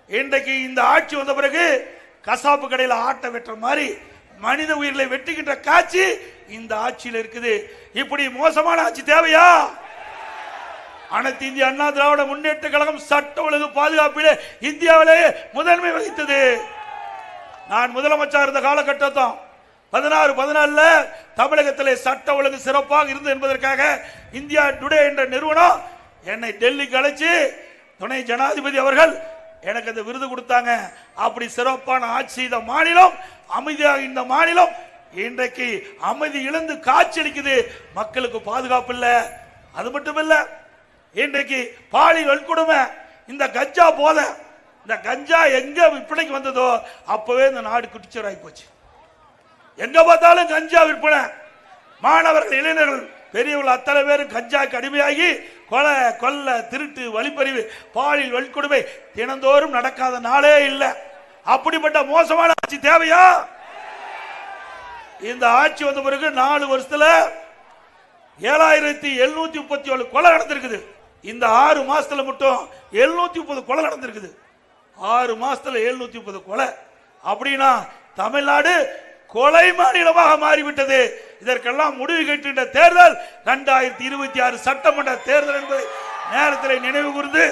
இன்றைக்கு இந்த ஆட்சி வந்த பிறகு கசாப்பு கடையில் ஆட்டை வெட்டுற மாதிரி மனித உயிர்களை வெட்டுகின்ற காட்சி இந்த ஆட்சியில் இருக்குது. இப்படி மோசமான ஆட்சி தேவையா? அனைத்து இந்திய அண்ணா திராவிட முன்னேற்ற கழகம் சட்ட ஒழுங்கு பாதுகாப்பிலே இந்தியாவிலேயே முதன்மை வகித்தது. நான் முதலமைச்சர் இருந்த காலகட்டத்தான் 16-14 தமிழகத்திலே சட்ட ஒழுங்கு சிறப்பாக இருந்தது என்பதற்காக இந்தியா டுடே என்ற நிறுவனம் என்னை டெல்லிக்கு அழைச்சு துணை ஜனாதிபதி அவர்கள் எனக்கு அந்த விருது கொடுத்தாங்க. அப்படி சிறப்பான ஆட்சி செய்த மாநிலம், அமைதியாக இந்த மாநிலம் இன்றைக்கு அமைதி இழந்து காட்சி அளிக்குது. மக்களுக்கு பாதுகாப்பு இல்லை. அது மட்டும் இல்ல, இன்றைக்கு பாலியல் வன்கொடுமை, இந்த கஞ்சா போத, இந்த கஞ்சா எங்க விற்பனைக்கு வந்ததோ அப்பவே இந்த நாடு குட்டிச்சோராகி போச்சு. எங்க பார்த்தாலும் கஞ்சா விற்பனை. மாணவர்கள், இளைஞர்கள், பெரியவர்கள் அத்தனை பேரும் கஞ்சாக்கு அடிமையாகி கொலை, கொல்ல, திருட்டு, வழிப்பறிவு, பாலியல் வன்கொடுமை தினந்தோறும் நடக்காத நாளே இல்லை. அப்படிப்பட்ட மோசமான ஆட்சி தேவையா? இந்த ஆட்சி வந்த பிறகு 4 வருஷத்துல 7737 கொலை நடந்திருக்குது. இந்த 6 மாசத்துல மட்டும் 730 கொலை நடந்திருக்குது. 6 மாசத்துல 730 கொலை. அப்படின்னா தமிழ்நாடு கொலை மாநிலமாக மாறிவிட்டது. இதற்கெல்லாம் முடிவு கட்டுகின்ற தேர்தல் 2026 சட்டமன்ற தேர்தல் என்பதை நேரத்தில் நினைவு கூர்ந்து